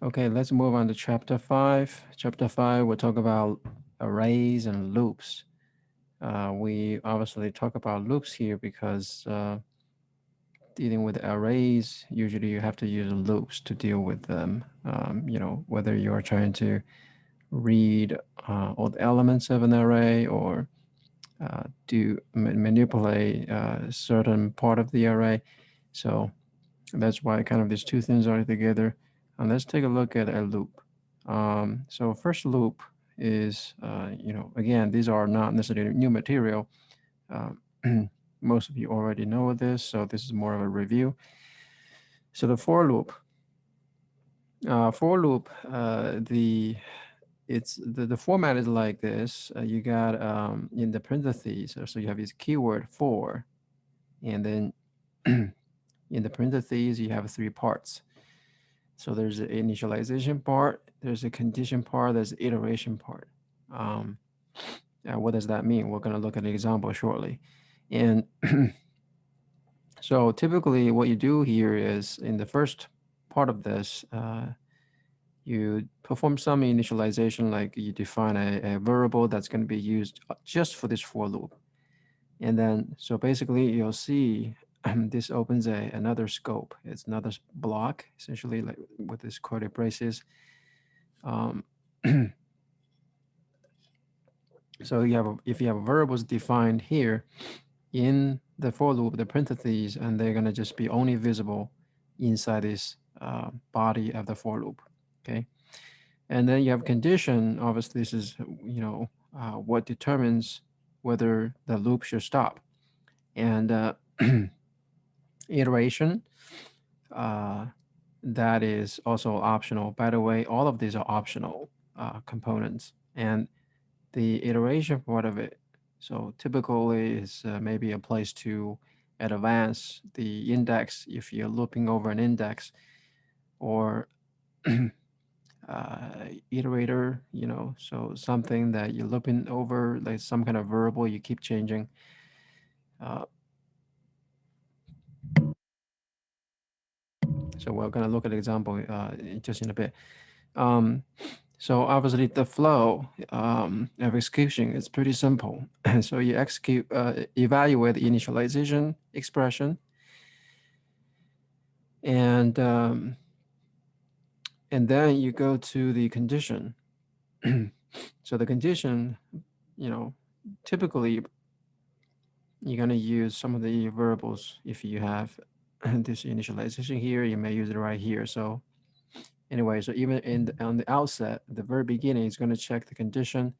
Okay, let's move on to chapter 5. Chapter 5, we'll talk about arrays and loops. We obviously talk about loops here because dealing with arrays, usually you have to use loops to deal with them. Whether you're trying to read all the elements of an array or manipulate a certain part of the array. So that's why kind of these two things are together. And let's take a look at a loop. So first loop is, again, these are not necessarily new material. Uh, Most of you already know this, so this is more of a review. So the for loop, the format is like this. You got in the parentheses, so you have this keyword for, and then in the parentheses you have three parts. So there's the initialization part, there's a condition part, there's the iteration part. Um, what does that mean? We're going to look at an example shortly. And so typically what you do here is in the first part of this, you perform some initialization, like you define a variable that's going to be used just for this for loop. And then, so basically you'll see this opens another scope. It's another block, essentially, like with this curly braces. Um, so if you have variables defined here in the for loop, the parentheses, and they're going to just be only visible inside this body of the for loop. Okay. And then you have condition. Obviously, this is, what determines whether the loop should stop. And iteration, uh, that is also optional. By the way, all of these are optional components. And the iteration part of it, so typically is maybe a place to advance the index if you're looping over an index, or iterator, so something that you're looping over, like some kind of variable you keep changing. Uh, so we're going to look at an example just in a bit. Um, so obviously the flow of execution is pretty simple. So you evaluate the initialization expression, and then you go to the condition. So the condition, you know, typically you're going to use some of the variables. If you have this initialization here, you may use it right here. So anyway, so even on the outset, the very beginning, it's going to check the condition,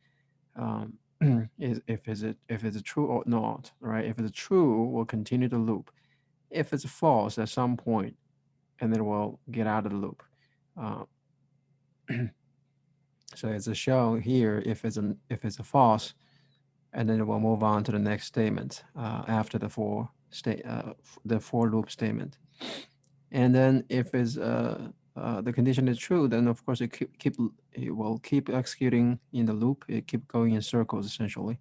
um, if it's true or not, right? If it's true, we'll continue the loop. If it's false at some point, and then we'll get out of the loop. Uh, so it's a show here if it's a false, and then we'll move on to the next statement after the for loop statement. And then if the condition is true, then of course it will keep executing in the loop. It keep going in circles essentially.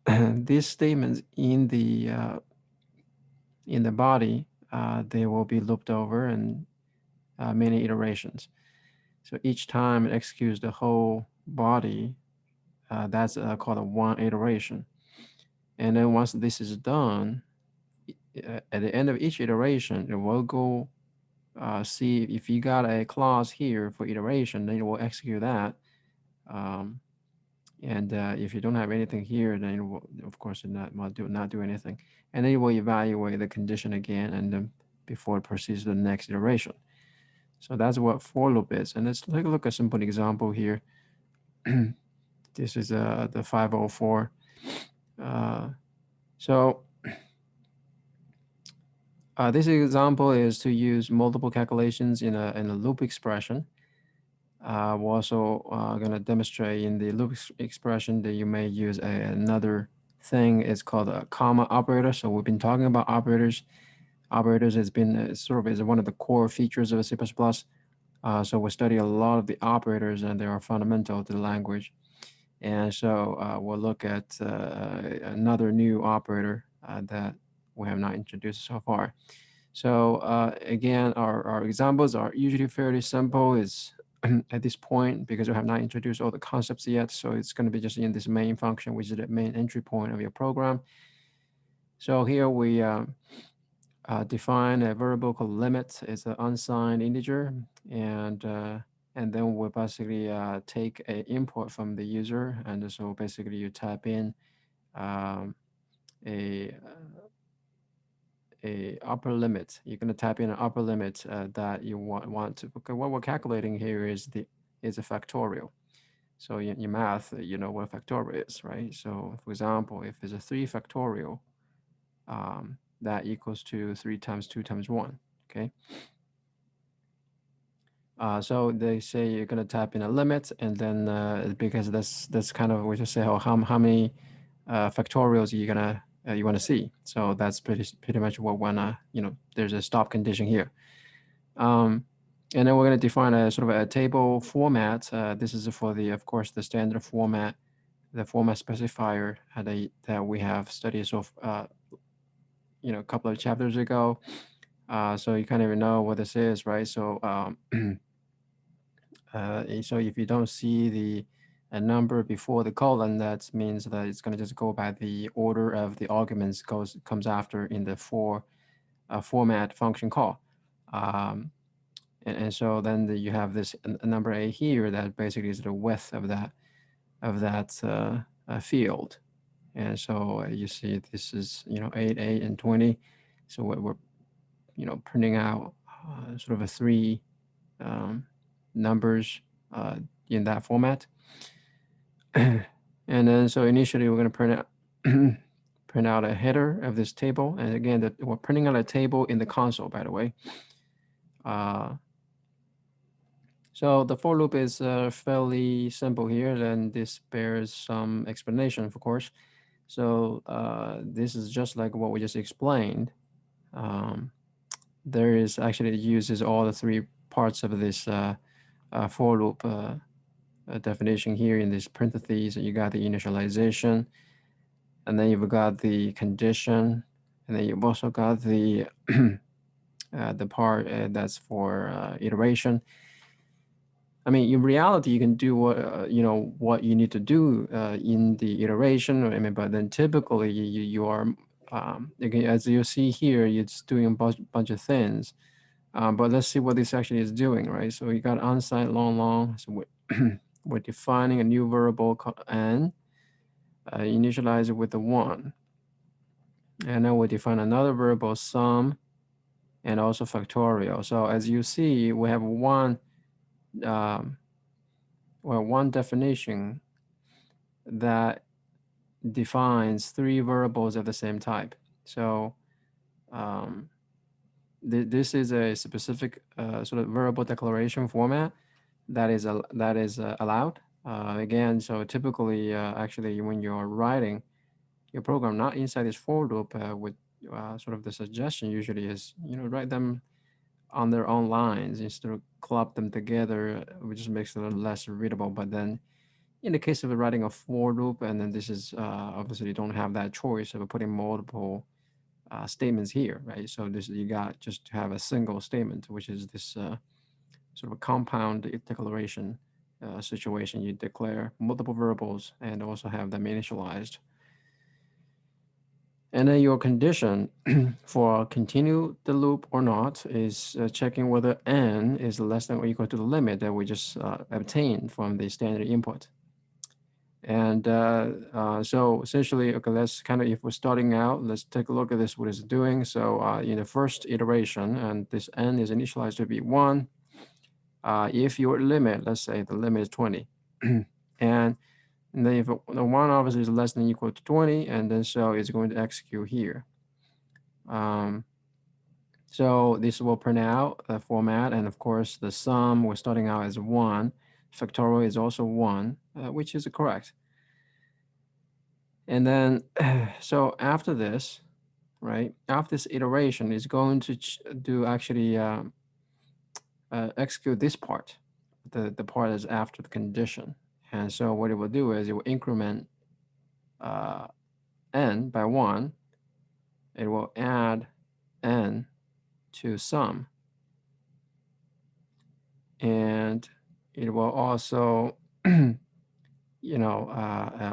These statements in the body, they will be looped over and many iterations. So each time it executes the whole body, that's called a one iteration. And then once this is done, at the end of each iteration, it will go see if you got a clause here for iteration, then it will execute that. Um, and if you don't have anything here, then it will, of course, it not do anything. And then it will evaluate the condition again, and then before it proceeds to the next iteration. So that's what for loop is. And let's take a look at a simple example here. This is the 504. Uh, so this example is to use multiple calculations in a loop expression. We're also going to demonstrate in the loop expression that you may use another thing. It's called a comma operator. So we've been talking about operators. Operators has been sort of is one of the core features of C++. So we study a lot of the operators, and they are fundamental to the language. And so we'll look at another new operator that we have not introduced so far. So again, our examples are usually fairly simple. It's at this point because we have not introduced all the concepts yet. So it's going to be just in this main function, which is the main entry point of your program. So here we define a variable called limit. It's an unsigned integer, and then we basically take an input from the user, and so basically you type in um, a a upper limit. You're going to type in an upper limit that you want to. Because what we're calculating here is a factorial. So in math, you know what a factorial is, right? So for example, if it's a 3 factorial, that equals to 3 times 2 times 1. Okay. So they say you're going to type in a limit, and then because that's kind of we just say how many factorials you want to see. So that's pretty much what wanna there's a stop condition here. Um, and then we're going to define a sort of a table format. This is for the of course the standard format, the format specifier that we have studied a couple of chapters ago. So you kind of know what this is, right? So if you don't see a number before the colon, that means that it's going to just go by the order of the arguments comes after in the format function call. Um, and so then you have this number a here that basically is the width of that field. And so you see this is 8, 8, and 20. So we're printing out sort of a three um, numbers in that format. And then so initially we're going to print out a header of this table. And again, we're printing out a table in the console, by the way. So the for loop is fairly simple here, and this bears some explanation, of course. So this is just like what we just explained. Um, there is actually it uses all the three parts of this for loop definition here in this parentheses. You got the initialization, and then you've got the condition, and then you've also got the part that's for iteration. I mean, in reality, you can do what you need to do in the iteration. I mean, but then typically you are again, as you see here, it's doing a bunch of things. But let's see what this actually is doing, right? So you got unsigned long. So we're defining a new variable called n, initialize it with the 1. And then we define another variable sum and also factorial. So as you see, we have um, one definition that defines three variables of the same type. So um, this is a specific sort of variable declaration format that is allowed. Again, so typically, actually, when you're writing your program not inside this for loop, with sort of the suggestion usually is write them on their own lines instead of club them together, which just makes it a little less readable. But then in the case of writing a for loop, and then this is obviously you don't have that choice of putting multiple statements here, right? So this you got just to have a single statement, which is this sort of a compound declaration situation. You declare multiple variables and also have them initialized. And then your condition for continue the loop or not is checking whether n is less than or equal to the limit that we just obtained from the standard input. And so essentially, okay, let's kind of, if we're starting out, let's take a look at this, what it's doing. So in the first iteration, and this n is initialized to be 1. If your limit, let's say the limit is 20, and then if the 1 obviously is less than or equal to 20, and then so it's going to execute here. So this will print out the format, and of course the sum we're starting out as 1. Factorial is also 1, which is correct. And then, so after this, right, after this iteration is going to do actually execute this part, the part is after the condition. And so what it will do is it will increment n by 1. It will add n to sum. And it will also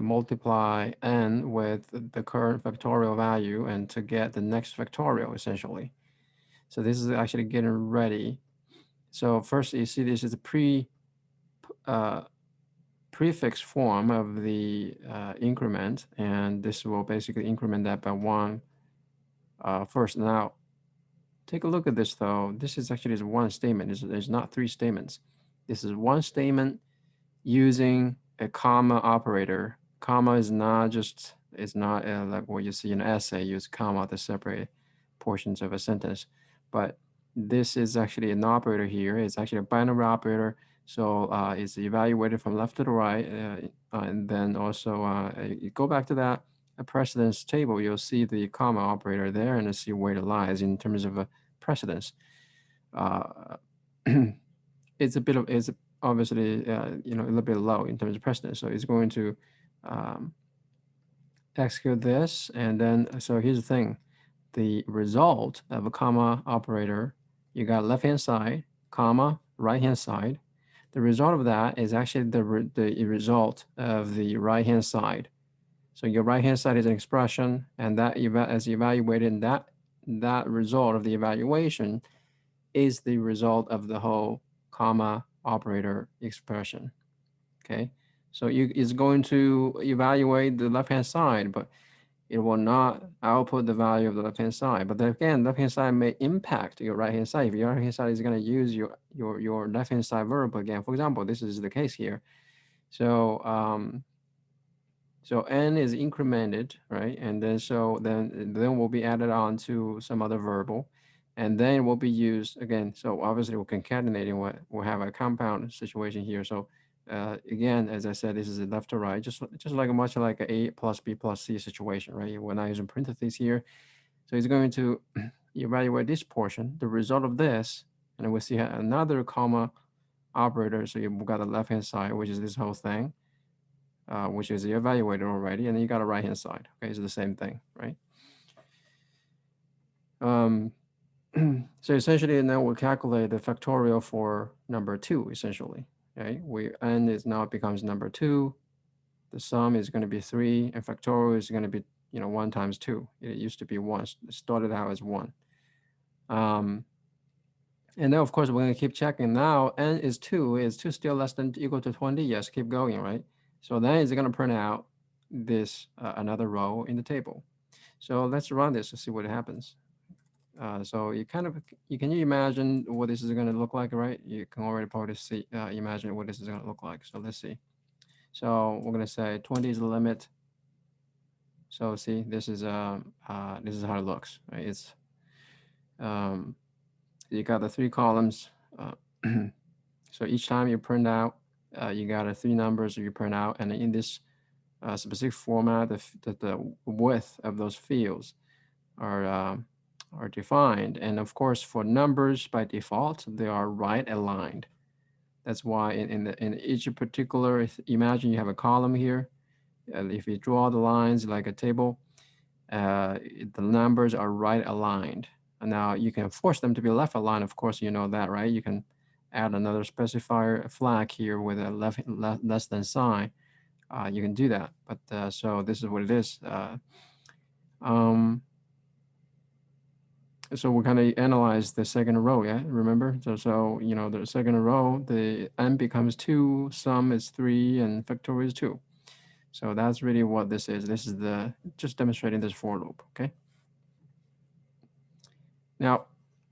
multiply n with the current factorial value and to get the next factorial essentially. So this is actually getting ready. So first you see this is a prefix form of the increment, and this will basically increment that by 1 first. Now take a look at this though. This is actually one statement. There's not 3 statements. This is one statement using a comma operator. Comma is not just, it's not like what you see in an essay, use comma to separate portions of a sentence. But this is actually an operator here. It's actually a binary operator. So it's evaluated from left to the right. And then also you go back to that precedence table, you'll see the comma operator there and see where it lies in terms of precedence. It's a bit of, it's obviously a little bit low in terms of precedence. So it's going to execute this, and then so here's the thing: the result of a comma operator, you got left hand side, comma, right hand side. The result of that is actually the result of the right hand side. So your right hand side is an expression, and that as evaluated, that result of the evaluation is the result of the whole comma operator expression. Okay, so it's going to evaluate the left hand side, but it will not output the value of the left hand side. But then again, left hand side may impact your right hand side. If your right hand side is going to use your left hand side variable again, for example, this is the case here. So so n is incremented, right? And then so then will be added on to some other variable, and then it will be used again. So obviously we're concatenating what we'll have a compound situation here. So again, as I said, this is a left to right, just like much like a plus b plus c situation, right? We're not using parentheses here. So it's going to evaluate this portion, the result of this, and then we see another comma operator. So you've got the left hand side, which is this whole thing. Which is evaluated already, and then you got a right hand side. Okay, it's the same thing, right? So essentially, now we'll calculate the factorial for number 2. Essentially, right? N is now becomes number 2. The sum is going to be 3, and factorial is going to be 1 times 2. It used to be 1. It started out as 1. And then of course we're going to keep checking. Now n is 2. Is 2 still less than equal to 20? Yes. Keep going, right? So then it's going to print out this another row in the table. So let's run this to see what happens. So you can you imagine what this is going to look like, right? You can already probably see imagine what this is going to look like. So let's see. So we're going to say 20 is the limit. So see, this is how it looks, right? It's you got the 3 columns. So each time you print out, you got 3 numbers you print out, and in this specific format, the width of those fields are defined. And of course, for numbers by default, they are right aligned. That's why in each particular, imagine you have a column here. If you draw the lines like a table, the numbers are right aligned. And now you can force them to be left aligned. Of course, you know that, right? You can add another specifier flag here with a less than sign. You can do that. But so this is what it is. So we're going to analyze the second row, yeah? Remember? So the second row, the n becomes 2, sum is 3, and factorial is 2. So that's really what this is. This is just demonstrating this for loop, okay? Now,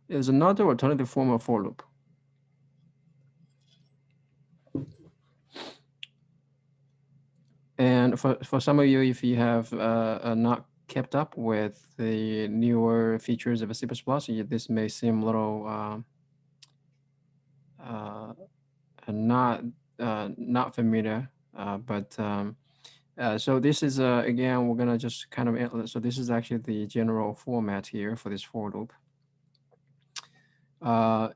there's another alternative form of for loop. And for some of you, if you have not kept up with the newer features of C++, this may seem a little not familiar, but so this is again, we're gonna just kind of, so this is actually the general format here for this for loop.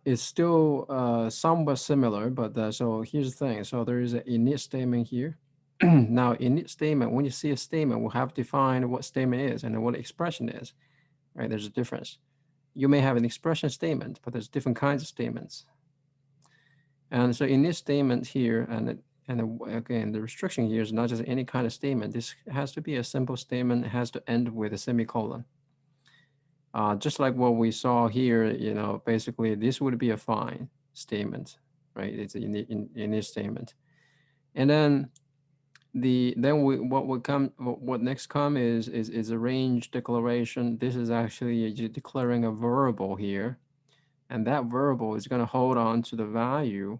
It's still somewhat similar, but so here's the thing. So there is an init statement here. Now, init statement, when you see a statement, we'll have to define what statement is and what expression is, right? There's a difference. you may have an expression statement, but there's different kinds of statements. And so in this statement here, again, the restriction here is not just any kind of statement. This has to be a simple statement. It has to end with a semicolon. Just like what we saw here, basically this would be a fine statement, right? It's in this statement. And then what next come is a range declaration. This is actually declaring a variable here, and that variable is going to hold on to the value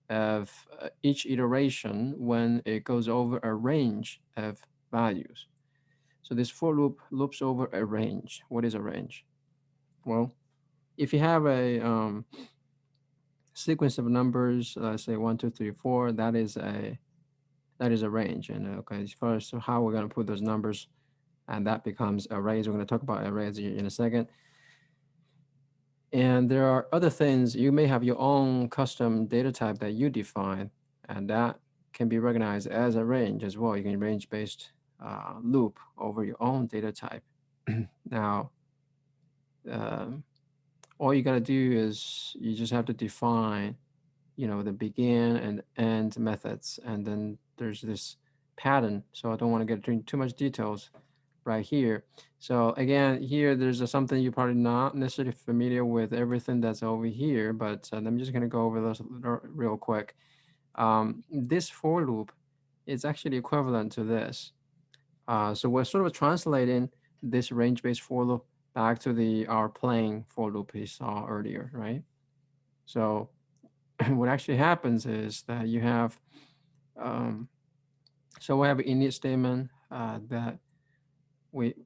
of each iteration when it goes over a range of values. So this for loop loops over a range. What is a range? Well, if you have a sequence of numbers, say 1, 2, 3, 4, that is a range. And okay, as far as how we're going to put those numbers, and that becomes arrays. We're going to talk about arrays in a second. And there are other things. You may have your own custom data type that you define, and that can be recognized as a range as well. You can range-based loop over your own data type. Now, all you got to do is you just have to define, the begin and end methods, and then there's this pattern. So I don't want to get into too much details right here. So again, here there's something you're probably not necessarily familiar with everything that's over here, but I'm just going to go over those real quick. This for loop is actually equivalent to this. So we're sort of translating this range-based for loop back to our plain for loop we saw earlier, right? So what actually happens is that you have, so we have an init statement that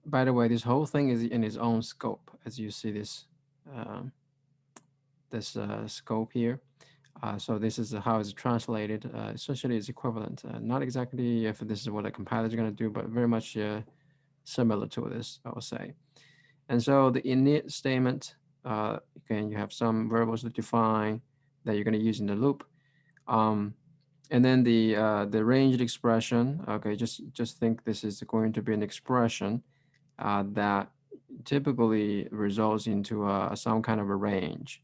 by the way, this whole thing is in its own scope, as you see this scope here. So this is how it's translated. Essentially, it's equivalent. Not exactly if this is what a compiler is going to do, but very much similar to this, I would say. And so the init statement, again, you have some variables to define that you're going to use in the loop. And then the ranged expression, okay, just think this is going to be an expression that typically results into some kind of a range.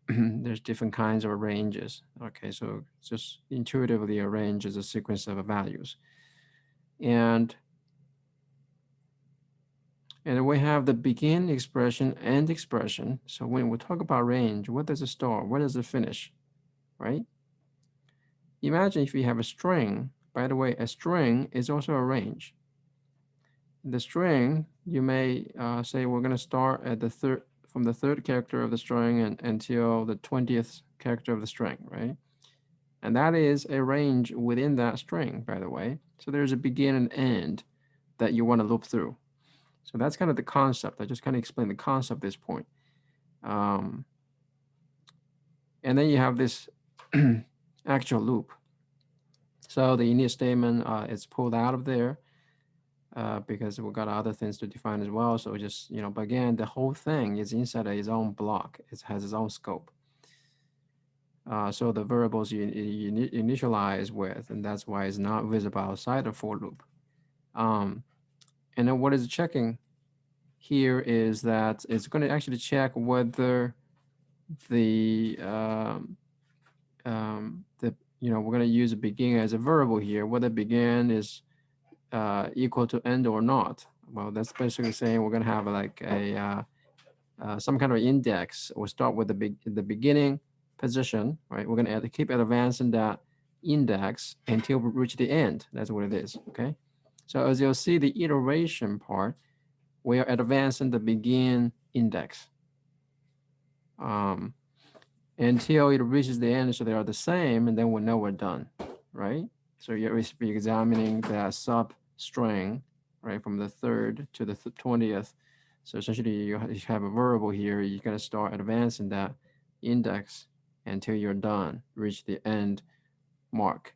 There's different kinds of ranges. Okay, so just intuitively a range is a sequence of values. And we have the begin expression, end expression. So when we talk about range, what does it start? Where does it finish, right? Imagine if you have a string. By the way, a string is also a range. The string, you may say we're going to start at from the third character of the string until the 20th character of the string, right? And that is a range within that string, by the way. So there's a begin and end that you want to loop through. So that's kind of the concept. I just kind of explained the concept at this point. And then you have this actual loop. So the init statement is pulled out of there because we've got other things to define as well. So just, but again, the whole thing is inside its own block. It has its own scope. So the variables you initialize with, and that's why it's not visible outside the for loop. And then what is checking here is that it's going to actually check whether we're going to use a begin as a variable here, whether begin is equal to end or not. Well, that's basically saying we're going to have like some kind of index. We'll start with the beginning position, right? We're going to keep advancing that index until we reach the end. That's what it is, okay? So as you'll see, the iteration part, we are advancing the begin index until it reaches the end, so they are the same, and then we know we're done, right? So you're examining the substring, right, from the 3rd to the 20th. So essentially, you have a variable here. You're going to start advancing that index until you're done, reach the end mark.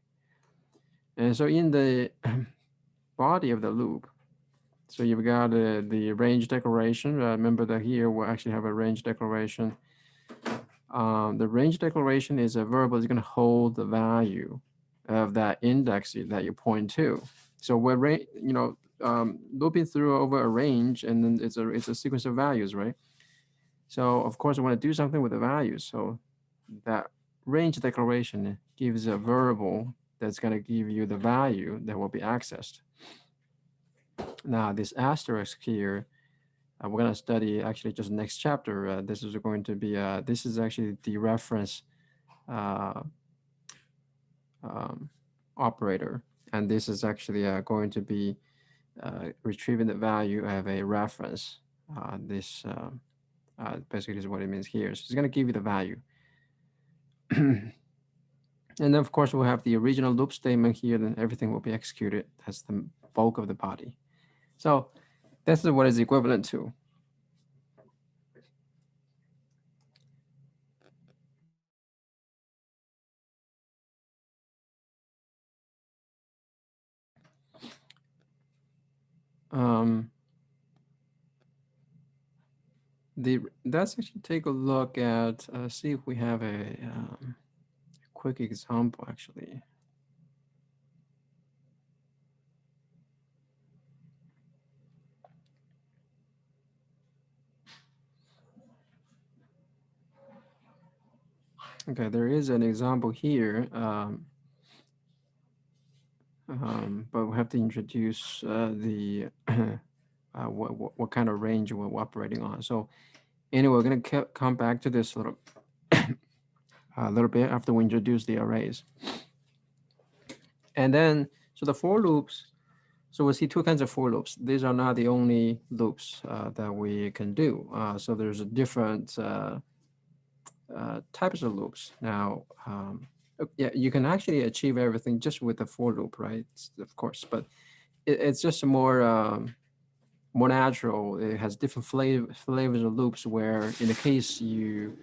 And so in the body of the loop, so you've got the range declaration. Remember that here we'll actually have a range declaration. The range declaration is a variable that's going to hold the value of that index that you point to. So we're, looping through over a range, and then it's a sequence of values, right? So of course, I want to do something with the values. So that range declaration gives a variable that's going to give you the value that will be accessed. Now, this asterisk here, we're going to study actually just next chapter. This is going to be, this is actually the reference uh, um, operator. And this is actually going to be retrieving the value of a reference. This basically is what it means here. So it's going to give you the value. And then, of course, we'll have the original loop statement here, then everything will be executed. That's the bulk of the body. So this is what is equivalent to. Um, let's actually take a look at, see if we have a quick example, actually. Okay, there is an example here, but we have to introduce the what kind of range we're operating on. So anyway, we're going to come back to this a little bit after we introduce the arrays. And then, so the for loops, so we see two kinds of for loops. These are not the only loops that we can do. So there's a different types of loops. Now, yeah, you can actually achieve everything just with the for loop, right? Of course, but it's just more natural. It has different flavors of loops where in the case you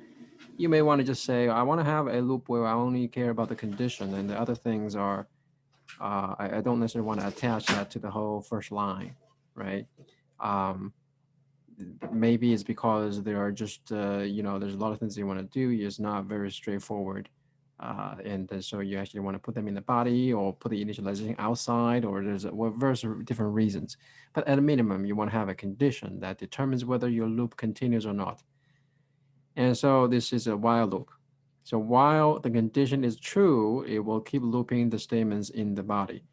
may want to just say, I want to have a loop where I only care about the condition and the other things are, I don't necessarily want to attach that to the whole first line, right? Um, Maybe it's because there are just, there's a lot of things you want to do. It's not very straightforward. And then so you actually want to put them in the body or put the initialization outside, or there's various different reasons. But at a minimum, you want to have a condition that determines whether your loop continues or not. And so this is a while loop. So while the condition is true, it will keep looping the statements in the body.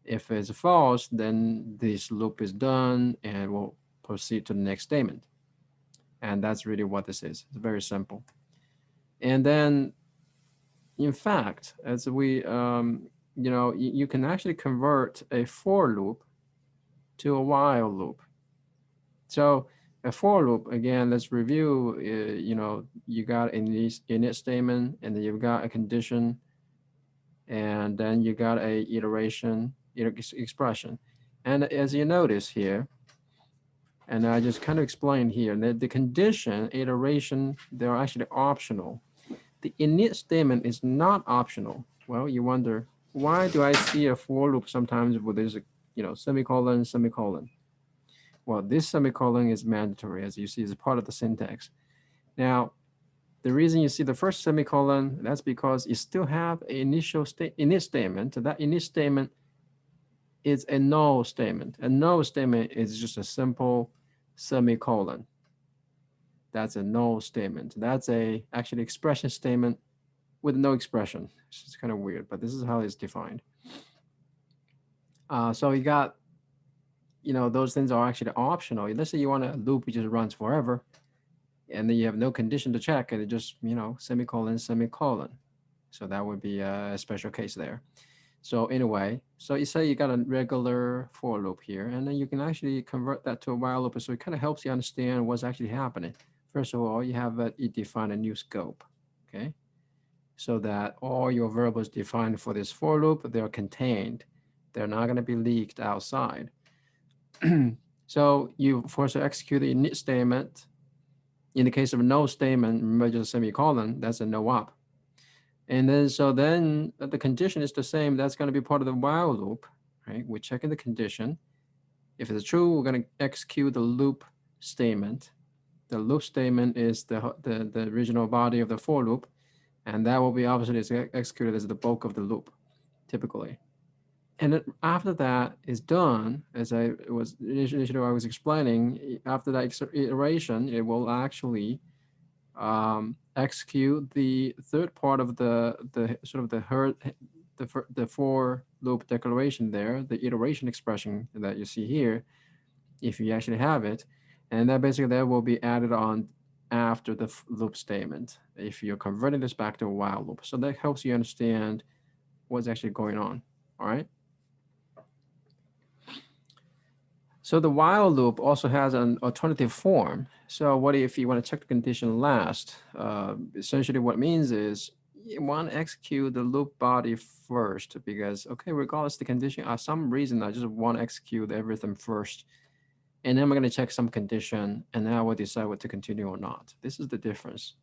If it's false, then this loop is done and will proceed to the next statement. And that's really what this is. It's very simple. And then, in fact, as we, you can actually convert a for loop to a while loop. So a for loop, again, let's review, you got an init statement, and then you've got a condition, and then you got a iteration, expression. And as you notice here, and I just kind of explained here that the condition, iteration, they're actually optional. The init statement is not optional. Well, you wonder, why do I see a for loop sometimes with this, semicolon, semicolon? Well, this semicolon is mandatory, as you see, is part of the syntax. Now, the reason you see the first semicolon, that's because you still have an initial init statement. That init statement is a null statement. A null statement is just a simple semicolon. That's a null statement. That's a actually expression statement with no expression. It's kind of weird, but this is how it's defined. So you got, those things are actually optional. Let's say you want a loop which just runs forever, and then you have no condition to check, and it just, semicolon, semicolon. So that would be a special case there. So anyway, so you say you got a regular for loop here, and then you can actually convert that to a while loop. So it kind of helps you understand what's actually happening. First of all, you define a new scope, okay? So that all your variables defined for this for loop, they're contained. They're not going to be leaked outside. So you force to execute the init statement. In the case of no statement, remember just semicolon, that's a no op. And then, so then the condition is the same. That's going to be part of the while loop, right? We're checking the condition. If it's true, we're going to execute the loop statement. The loop statement is the original body of the for loop. And that will be obviously executed as the bulk of the loop, typically. And then after that is done, as I was initially I was explaining, after that iteration, it will actually execute the third part of the sort of the for loop declaration there, the iteration expression that you see here, if you actually have it, and that basically that will be added on after the loop statement if you're converting this back to a while loop. So that helps you understand what's actually going on. All right. So the while loop also has an alternative form. So what if you want to check the condition last? Essentially what it means is you want to execute the loop body first because, okay, regardless of the condition, some reason I just want to execute everything first. And then I'm going to check some condition and then I will decide what to continue or not. This is the difference.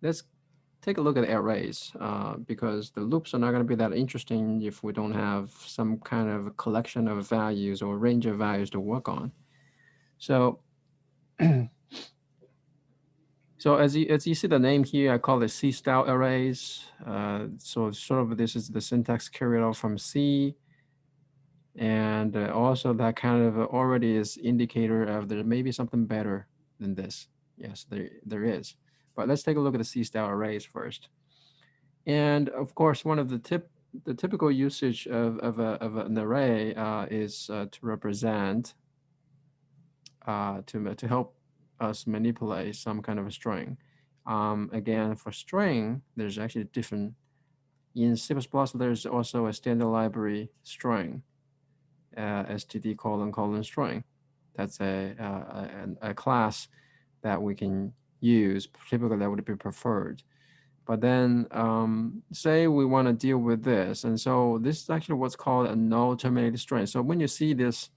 Let's take a look at arrays because the loops are not going to be that interesting if we don't have some kind of collection of values or range of values to work on. So, so as you see the name here, I call it C-style arrays. So sort of this is the syntax carried out from C. And also that kind of already is indicator of there may be something better than this. Yes, there is. But let's take a look at the C-style arrays first. And of course, one of the typical usage of an array is to represent to help us manipulate some kind of a string. Again, for string, there's actually different. In C++, there's also a standard library string, std : string. That's a class that we can use. Typically, that would be preferred. But then say we want to deal with this. And so this is actually what's called a null terminated string. So when you see this,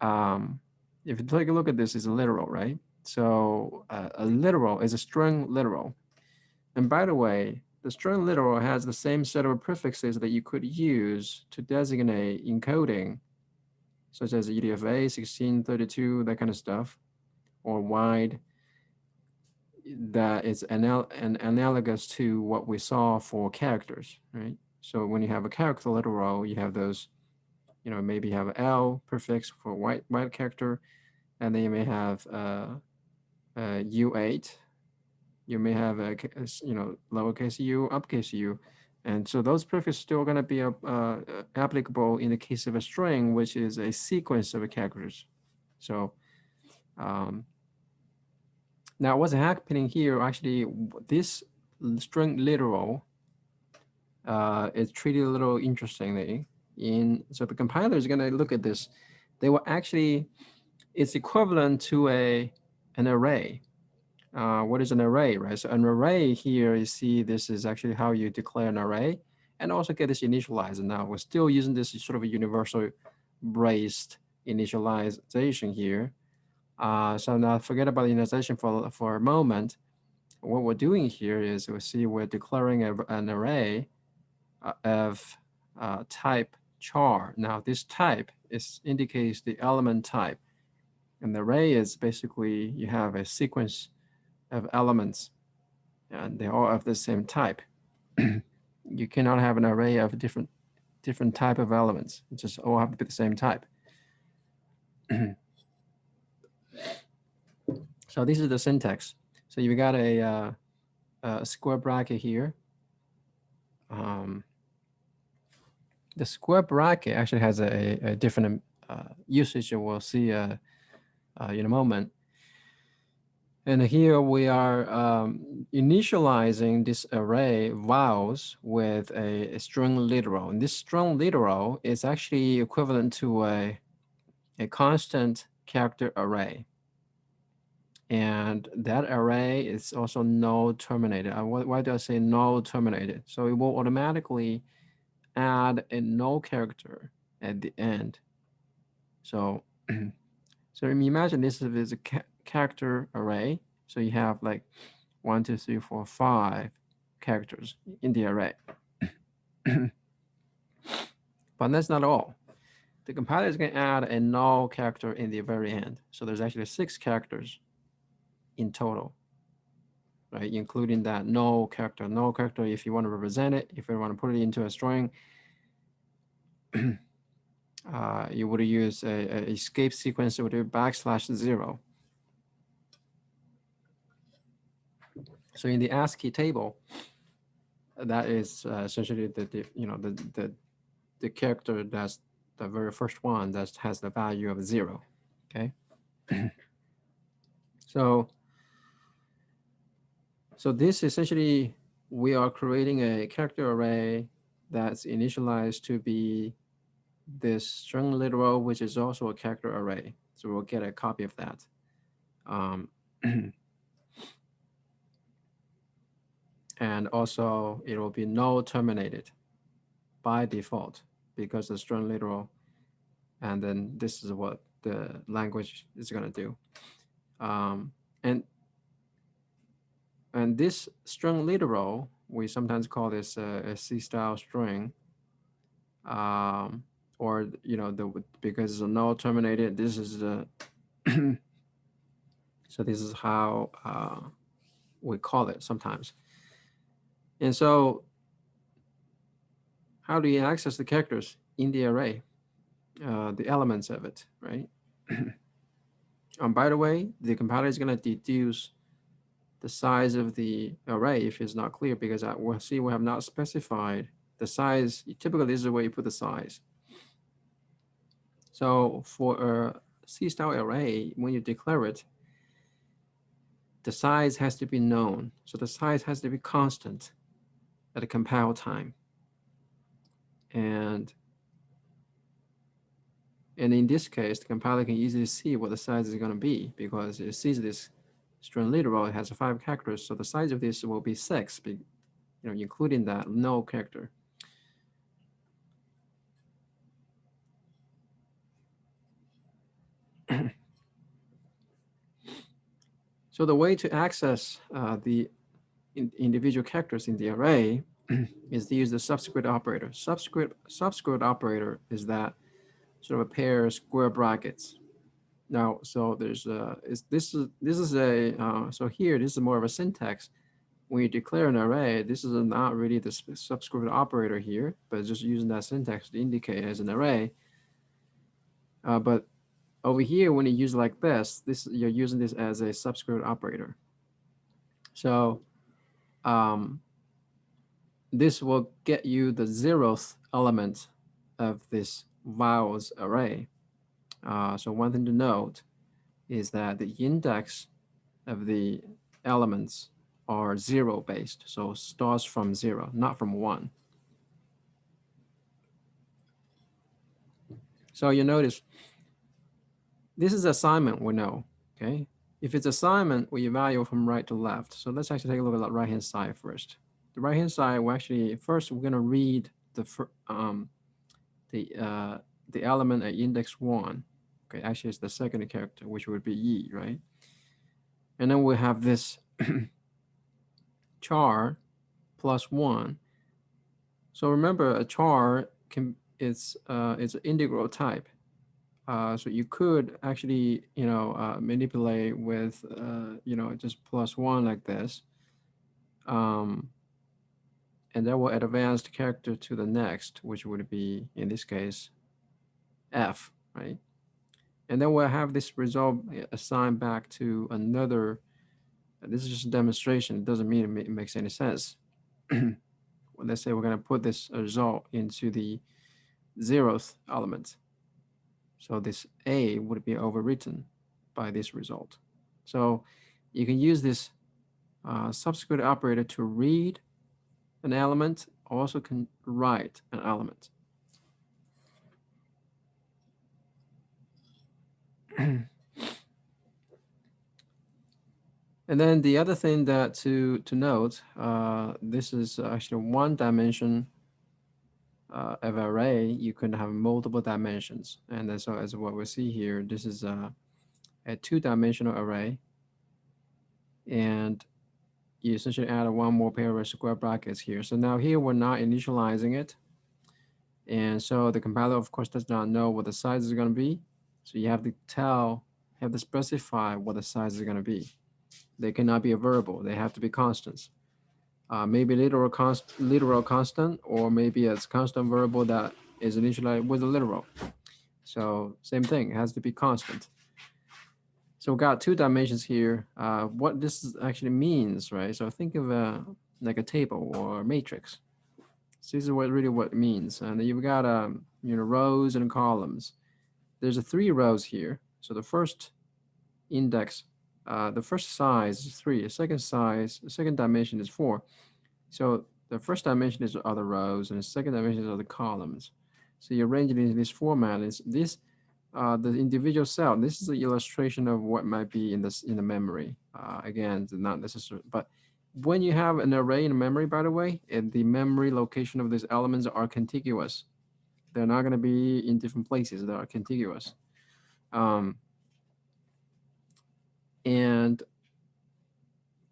if you take a look at this, it's a literal, right? So a literal is a string literal. And by the way, the string literal has the same set of prefixes that you could use to designate encoding, such as EDFA, 1632, that kind of stuff, or wide, that is analogous to what we saw for characters, right? So when you have a character literal, you have those, maybe you have an L prefix for white character, and then you may have U8. You may have a lowercase u, uppercase u, and so those prefixes still going to be applicable in the case of a string, which is a sequence of characters. So now what's happening here, actually, this string literal is treated a little interestingly. So the compiler is going to look at this. They will actually, it's equivalent to an array. What is an array, right? So an array here, you see, this is actually how you declare an array and also get this initialized. And now we're still using this sort of a universal braced initialization here. So now forget about the initialization for a moment. What we're doing here is we're declaring an array of type char. Now this type indicates the element type. And the array is basically you have a sequence of elements and they're all of the same type. You cannot have an array of different type of elements. It just all have to be the same type. So this is the syntax. So you've got a square bracket here. The square bracket actually has a different usage that we'll see in a moment. And here we are initializing this array vowels with a string literal. And this string literal is actually equivalent to a constant character array. And that array is also null terminated. Why do I say null terminated? So it will automatically add a null character at the end. So, so imagine this is a character array. So you have like 1, 2, 3, 4, 5 characters in the array. But that's not all. The compiler is going to add a null character in the very end. So there's actually 6 characters in total. right? Including that null character. Null character, if you want to represent it, if you want to put it into a string, you would use a escape sequence with a \0. So in the ASCII table, that is essentially the character that's the very first one that has the value of 0. Okay. So this essentially, we are creating a character array that's initialized to be this string literal, which is also a character array. So we'll get a copy of that. And also it will be null terminated by default because the string literal, and then this is what the language is going to do. And this string literal, we sometimes call this a C-style string, or because it's a null terminated. This is the so this is how we call it sometimes. And so, how do you access the characters in the array, the elements of it, right? By the way, the compiler is going to deduce the size of the array if it's not clear, because we'll see we have not specified the size. Typically, this is where you put the size. So for a C-style array, when you declare it, the size has to be known. So the size has to be constant at the compile time. And in this case, the compiler can easily see what the size is going to be because it sees this string literal. It has 5 characters, so the size of this will be 6, including that null character. So the way to access the individual characters in the array is to use the subscript operator. Subscript operator is that sort of a pair of square brackets. Now, so there's this is a so here this is more of a syntax. When you declare an array, this is not really the subscript operator here, but just using that syntax to indicate as an array. But over here, when you use like this, you're using this as a subscript operator. So this will get you the 0th element of this vowels array. So one thing to note is that the index of the elements are 0 based, so starts from 0, not from 1. So you notice this is assignment, we know, okay? If it's assignment, we evaluate from right to left. So let's actually take a look at the right-hand side first. The right-hand side, first we're gonna read the element at index 1. Okay, actually it's the second character, which would be E, right? And then we have this char plus 1. So remember, a char it's an integral type. So you could actually, manipulate with, just plus 1 like this. And that will advance the character to the next, which would be, in this case, F, right? And then we'll have this result assigned back to another. This is just a demonstration. It doesn't mean it makes any sense. Let's say we're going to put this result into the 0th element. So this A would be overwritten by this result. So you can use this subscript operator to read an element, also can write an element. And then the other thing that to note, this is actually one dimension of array. You can have multiple dimensions. And then so as what we see here, this is a 2-dimensional array. And you essentially add one more pair of square brackets here. So now here we're not initializing it. And so the compiler, of course, does not know what the size is going to be. So you have to specify what the size is going to be. They cannot be a variable. They have to be constants. Maybe literal constant, or maybe it's constant variable that is initialized with a literal. So same thing, it has to be constant. So we got two dimensions here. What this actually means, right? So think of like a table or a matrix. So this is what it means. And you've got rows and columns. There's a 3 rows here. So the first index, the first size is 3. The second dimension is 4. So the first dimension is are the rows, and the second dimension are the columns. So you arrange it in this format. Is this the individual cell? This is an illustration of what might be in the memory. Again, it's not necessary, but when you have an array in memory, by the way, and the memory location of these elements are contiguous. They're not going to be in different places. They are contiguous. Um, and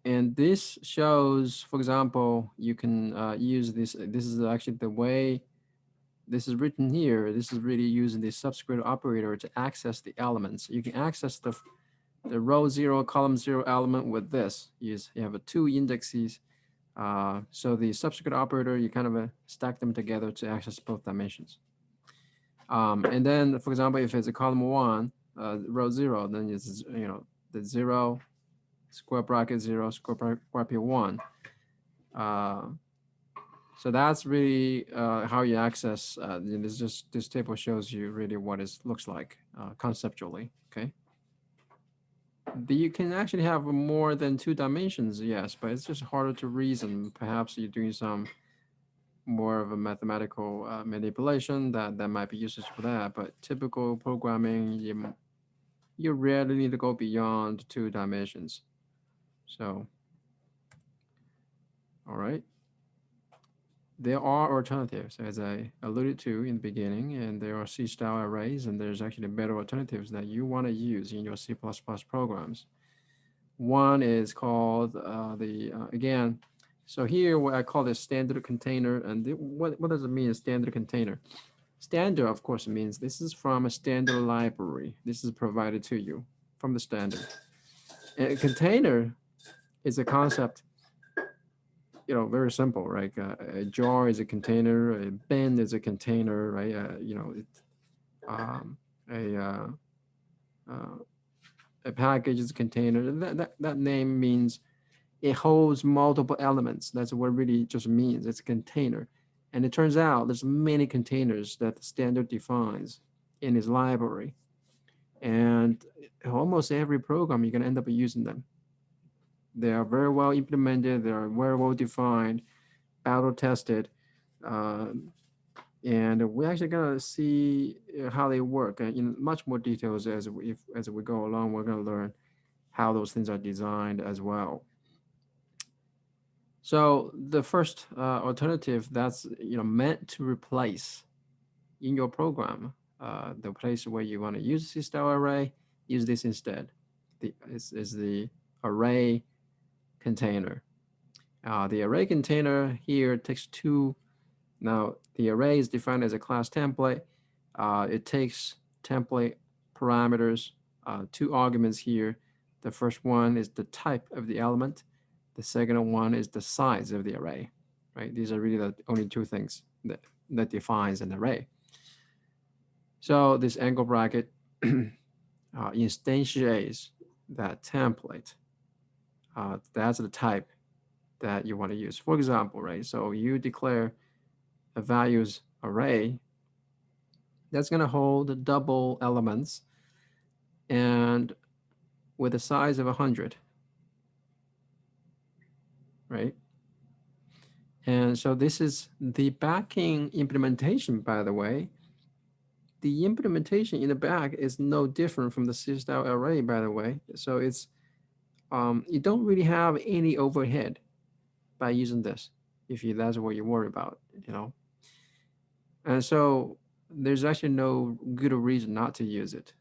this shows, for example, you can use this. This is actually the way this is written here. This is really using the subscript operator to access the elements. You can access the row 0, column 0 element with this. You have a 2 indexes. So the subscript operator, you kind of stack them together to access both dimensions. And then, for example, if it's a column 1, row 0, then it's the 0 square bracket 0 square bracket 1. So that's really how you access. This table shows you really what it looks like conceptually. Okay. You can actually have more than 2 dimensions, yes, but it's just harder to reason. Perhaps you're doing some more of a mathematical manipulation that might be useful for that. But typical programming, you rarely need to go beyond 2 dimensions. So, all right. There are alternatives, as I alluded to in the beginning, and there are C-style arrays, and there's actually better alternatives that you want to use in your C++ programs. One is called again, so here what I call the standard container, and what does it mean, standard container? Standard, of course, means this is from a standard library. This is provided to you from the standard. And a container is a concept, very simple, right? A jar is a container, a bin is a container, right? Um, a a package is a container. That name means it holds multiple elements. That's what it really just means. It's a container. And it turns out there's many containers that the standard defines in its library. And almost every program, you're going to end up using them. They are very well implemented. They are very well defined, battle tested. And we're actually going to see how they work in much more details as we go along. We're going to learn how those things are designed as well. So the first alternative that's meant to replace in your program the place where you want to use C-style array, use this instead. Is the array container. The array container here takes 2. Now the array is defined as a class template. It takes template parameters, 2 arguments here. The first one is the type of the element. The second one is the size of the array, right? These are really the only 2 things that defines an array. So this angle bracket instantiates that template. That's the type that you want to use. For example, right? So you declare a values array that's going to hold double elements and with a size of 100. Right? And so this is the backing implementation, by the way. The implementation in the back is no different from the C-style array, by the way. So it's you don't really have any overhead by using this, if that's what you worry about, And so there's actually no good reason not to use it,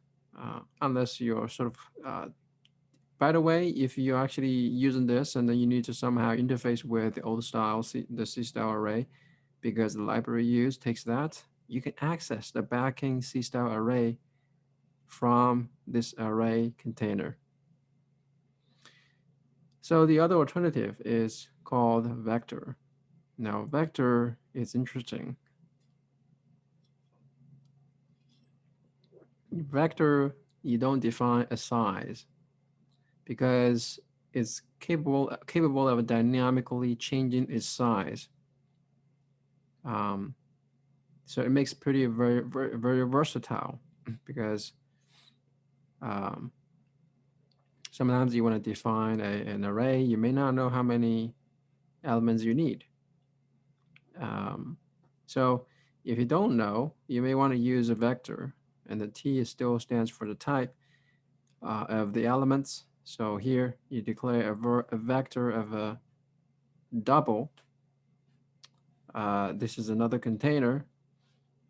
unless you're sort of by the way, if you're actually using this and then you need to somehow interface with the old style, the C-style array, because the library used takes that, you can access the backing C-style array from this array container. So the other alternative is called vector. Now, vector is interesting. Vector, you don't define a size because it's capable of dynamically changing its size. Um, so it makes pretty very versatile because um, sometimes you want to define an array. You may not know how many elements you need. Um, so if you don't know, you may want to use a vector, and the T still stands for the type of the elements. So here you declare a vector of a double. This is another container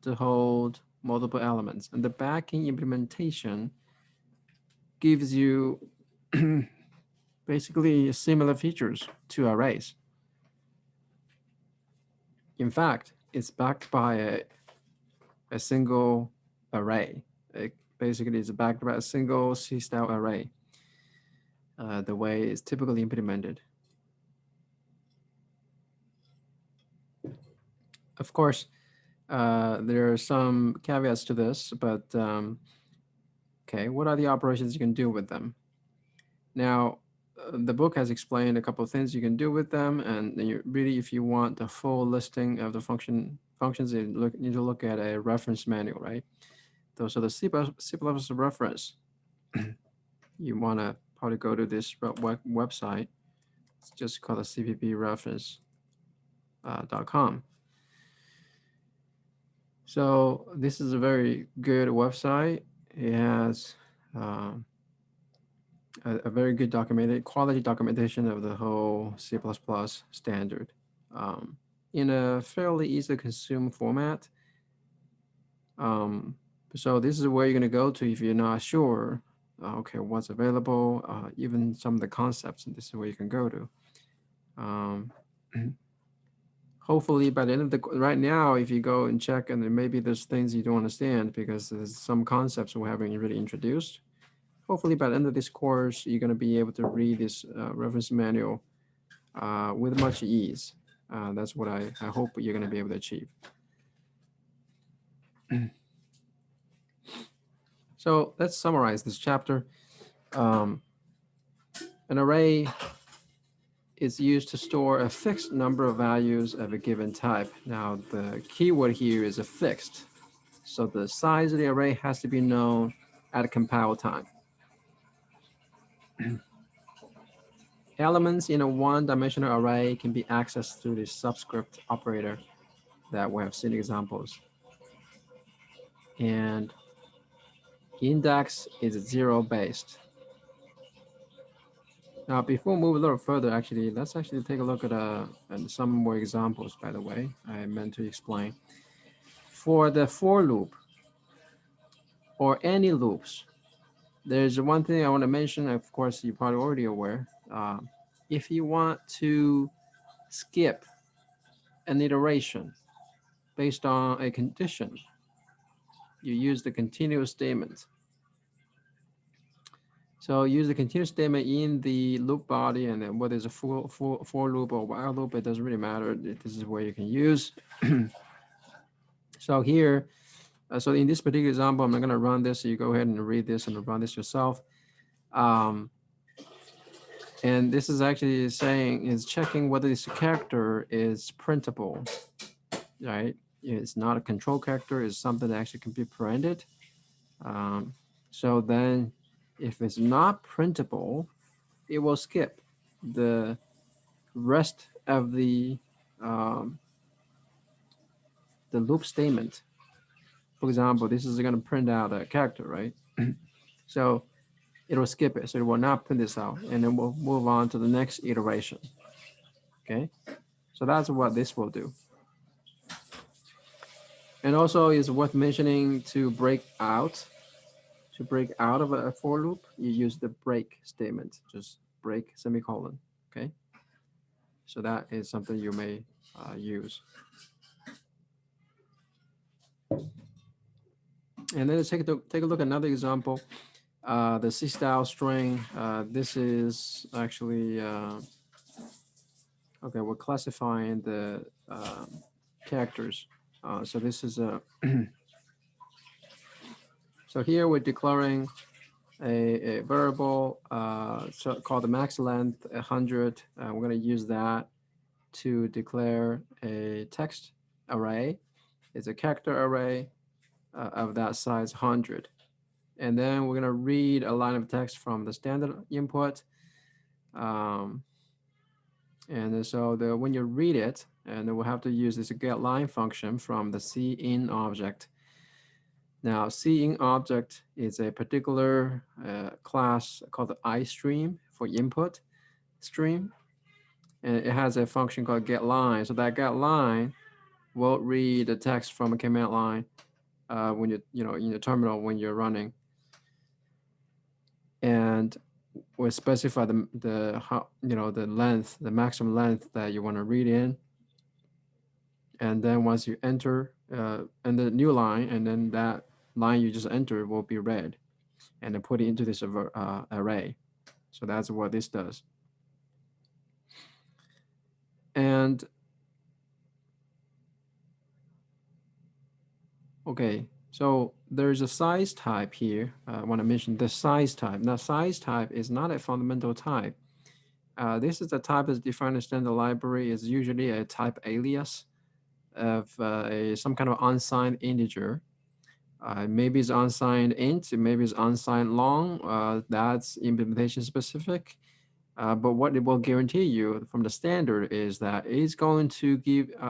to hold multiple elements. And the backing implementation gives you basically similar features to arrays. In fact, it's backed by a single array. It basically is backed by a single C-style array, the way it's typically implemented. Of course, there are some caveats to this, but okay, what are the operations you can do with them? Now, the book has explained a couple of things you can do with them, and you really, if you want the full listing of the functions, you need to look at a reference manual, right? So the C++ reference, you want to probably go to this website. It's just called cppreference.com. So this is a very good website. It has a very good quality documentation of the whole C++ standard in a fairly easy to consume format. So this is where you're going to go to if you're not sure, okay, what's available, even some of the concepts, and this is where you can go to. Hopefully by the end of right now, if you go and check, and then maybe there's things you don't understand because there's some concepts we haven't really introduced. Hopefully by the end of this course, you're going to be able to read this reference manual with much ease. That's what I hope you're going to be able to achieve. So let's summarize this chapter. An array is used to store a fixed number of values of a given type. Now, the keyword here is a fixed. So the size of the array has to be known at compile time. Elements in a one-dimensional array can be accessed through the subscript operator that we have seen examples. And index is zero-based. Now, before we move a little further, let's take a look at some more examples, by the way, I meant to explain. For the for loop, or any loops, there's one thing I want to mention. Of course, you're probably already aware. If you want to skip an iteration based on a condition, you use the continuous statement. So use the continuous statement in the loop body, and then whether it's a for loop or while loop, it doesn't really matter. This is where you can use. So here, so in this particular example, I'm not going to run this. So you go ahead and read this and run this yourself. And this is actually checking whether this character is printable, right? It's not a control character. It's something that actually can be printed. So then if it's not printable, it will skip the rest of the loop statement. For example, this is going to print out a character, right? So it will skip it. So it will not print this out, and then we'll move on to the next iteration. Okay, so that's what this will do. And also, it's worth mentioning to break out of a for loop, you use the break statement, just break semicolon. Okay, so that is something you may use. And then let's take a look at another example. The C style string, this is actually, okay, we're classifying the characters. So this is a, so here we're declaring a variable so called the max length 100. We're going to use that to declare a text array. It's a character array of that size 100. And then we're going to read a line of text from the standard input. And so when you read it, and then we'll have to use this get line function from the cin object. Now, cin object is a particular class called the iStream for input stream. And it has a function called get line. So that get line will read the text from a command line when in the terminal when you're running. And we specify the length, the maximum length that you want to read in. And then once you enter in the new line, and then that line you just entered will be read and then put it into this array. So that's what this does. And okay, so there's a size type here. I want to mention the size type. Now, size type is not a fundamental type. This is a type that's defined in standard library. Is usually a type alias of some kind of unsigned integer. Maybe it's unsigned int, maybe it's unsigned long. That's implementation specific. But what it will guarantee you from the standard is that it's going to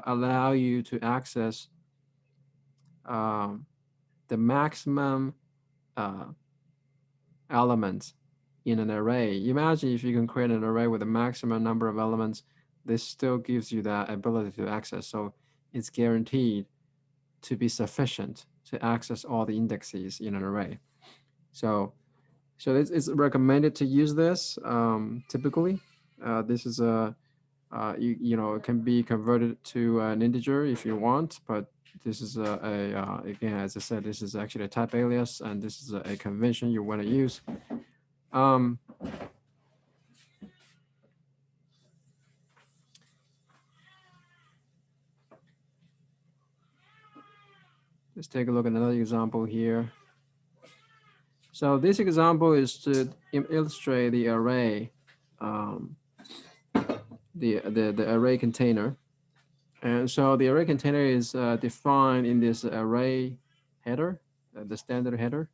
allow you to access the maximum elements in an array. Imagine if you can create an array with a maximum number of elements, this still gives you that ability to access. So it's guaranteed to be sufficient to access all the indexes in an array. So it's recommended to use this typically. This is it can be converted to an integer if you want, but this is again, as I said, this is actually a type alias, and this is a convention you want to use. Let's take a look at another example here. So this example is to illustrate the array, the array container. And so the array container is defined in this array header, the standard header.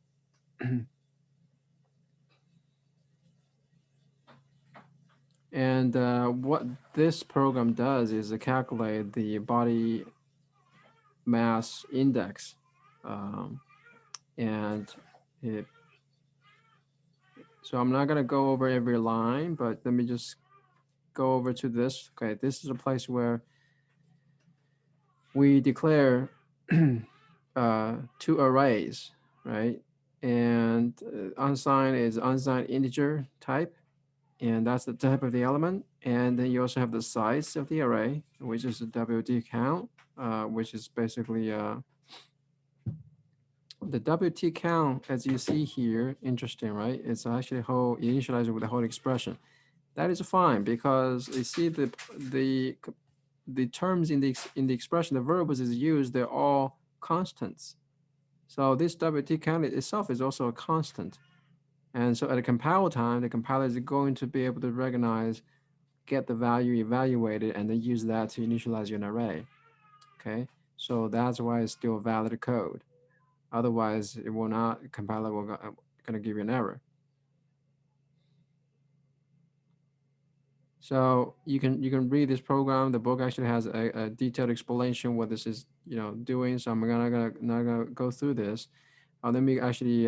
And what this program does is calculate the body mass index. So I'm not going to go over every line, but let me just go over to this. Okay, this is a place where we declare two arrays, right? And unsigned is unsigned integer type, and that's the type of the element. And then you also have the size of the array, which is a WT count, which is basically the WT count, as you see here. Interesting, right? It's actually whole initialized with the whole expression. That is fine because you see the terms in the expression, the variables is used, they're all constants. So this WT count itself is also a constant. And so at a compile time, the compiler is going to be able to recognize, get the value evaluated, and then use that to initialize your array. Okay, so that's why it's still valid code. Otherwise, it will not, compiler will gonna give you an error. So you can read this program. The book actually has a detailed explanation what this is doing. So I'm not gonna go through this. Let me actually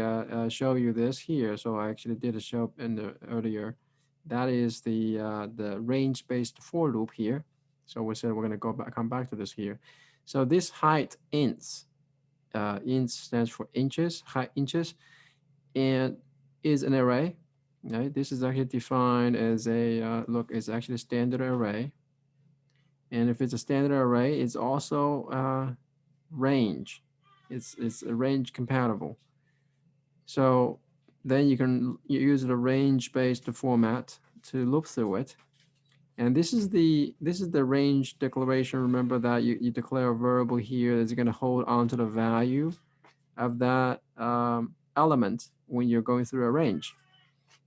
show you this here. So I actually did a show in the earlier. That is the range-based for loop here. So we said we're gonna come back to this here. So this height ints, int stands for inches, height inches, and is an array. Right? This is actually defined as a it's actually a standard array. And if it's a standard array, it's also range. It's range compatible. So then you use the range-based format to loop through it. And this is the range declaration. Remember that you declare a variable here that's going to hold on to the value of that element when you're going through a range.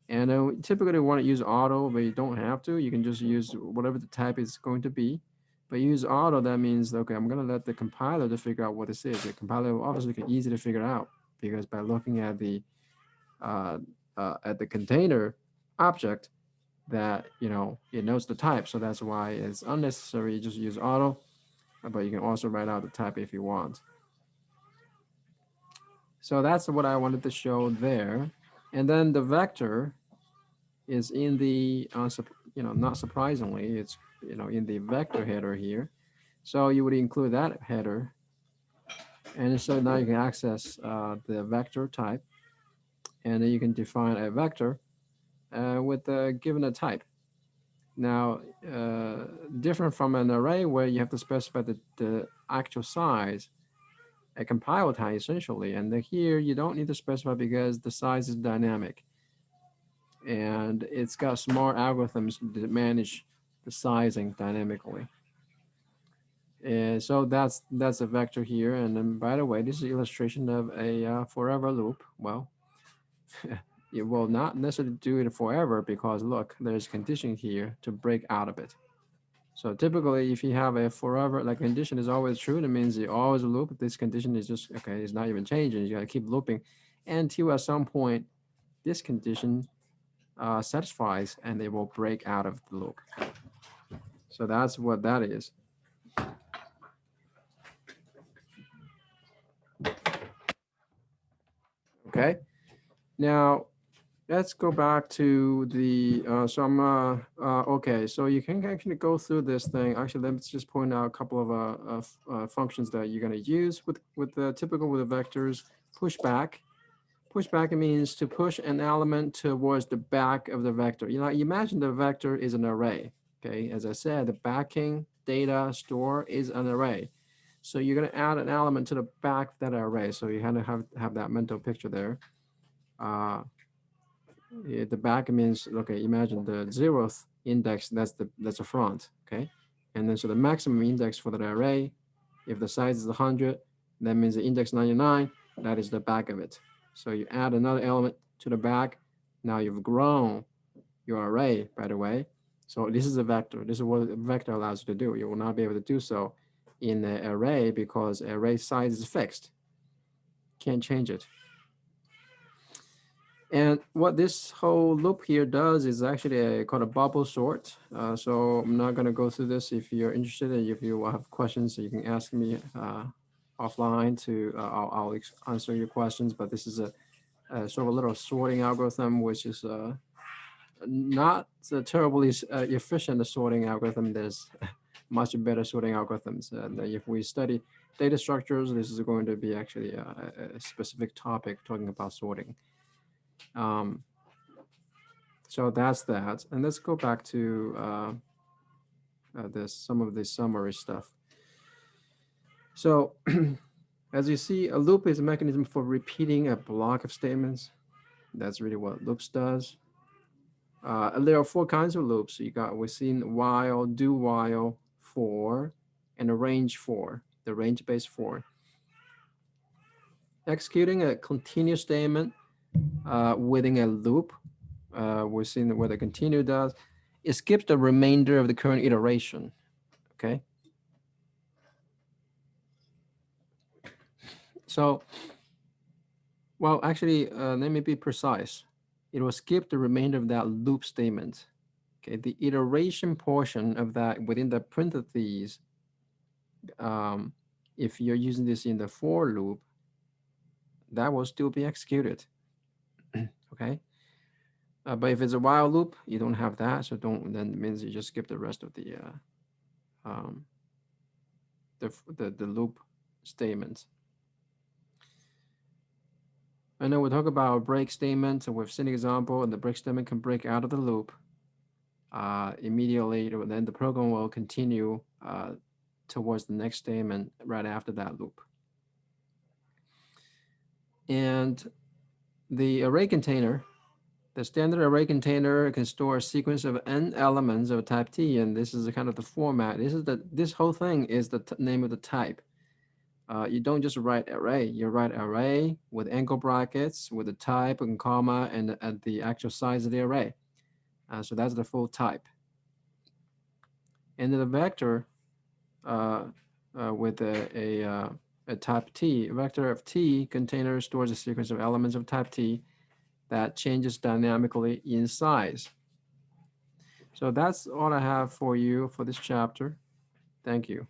And typically want to use auto, but you don't have to. You can just use whatever the type is going to be. But use auto, that means, okay, I'm going to let the compiler to figure out what this is. The compiler obviously can easily figure it out because by looking uh, at the container object, that it knows the type. So that's why it's unnecessary. You just use auto, but you can also write out the type if you want. So that's what I wanted to show there. And then the vector is in the, not surprisingly, it's, in the vector header here. So you would include that header. And so now you can access the vector type. And then you can define a vector with given a type. Now, different from an array where you have to specify the actual size, a compile time essentially. And here you don't need to specify because the size is dynamic. And it's got smart algorithms that manage the sizing dynamically. And so that's a vector here. And then, by the way, this is an illustration of a forever loop. Well, it will not necessarily do it forever because look, there's condition here to break out of it. So typically, if you have a forever, like condition is always true, that means you always loop. This condition is just, okay, it's not even changing. You got to keep looping until at some point this condition satisfies and it will break out of the loop. So that's what that is. Okay. Now, let's go back to the, okay, so you can actually go through this thing. Actually, let's just point out a couple of functions that you're going to use with the typical with the vectors. Pushback. Pushback means to push an element towards the back of the vector. Imagine the vector is an array. Okay, as I said, the backing data store is an array. So you're going to add an element to the back of that array. So you kind of have that mental picture there. The back means, okay, imagine the 0th index, that's the front, okay? And then so the maximum index for that array, if the size is 100, that means the index 99, that is the back of it. So you add another element to the back. Now you've grown your array, by the way. So this is a vector. This is what a vector allows you to do. You will not be able to do so in an array because array size is fixed. Can't change it. And what this whole loop here does is actually called a bubble sort. So I'm not going to go through this. If you're interested, if you have questions, you can ask me offline to I'll answer your questions. But this is a sort of a little sorting algorithm, which is not terribly efficient sorting algorithm. There's much better sorting algorithms. And if we study data structures, this is going to be actually a specific topic talking about sorting. So that's that. And let's go back to some of the summary stuff. So as you see, a loop is a mechanism for repeating a block of statements. That's really what loops does. There are 4 kinds of loops. We've seen while, do while, for, and a range for, the range-based for. Executing a continuous statement within a loop, we've seen what the continue does. It skips the remainder of the current iteration, okay? So, well, actually, let me be precise. It will skip the remainder of that loop statement. Okay, the iteration portion of that within the parentheses, if you're using this in the for loop, that will still be executed. Okay, but if it's a while loop, you don't have that, so then it means you just skip the rest of the loop statements. And then we'll talk about break statements, and we've seen an example, and the break statement can break out of the loop immediately. Then the program will continue towards the next statement right after that loop. And the array container, the standard array container can store a sequence of n elements of type T, and this is the kind of the format. This whole thing is the name of the type. You don't just write array. You write array with angle brackets, with the type and comma, and at the actual size of the array. So that's the full type. And then the vector with a type T, a vector of T container stores a sequence of elements of type T that changes dynamically in size. So that's all I have for you for this chapter. Thank you.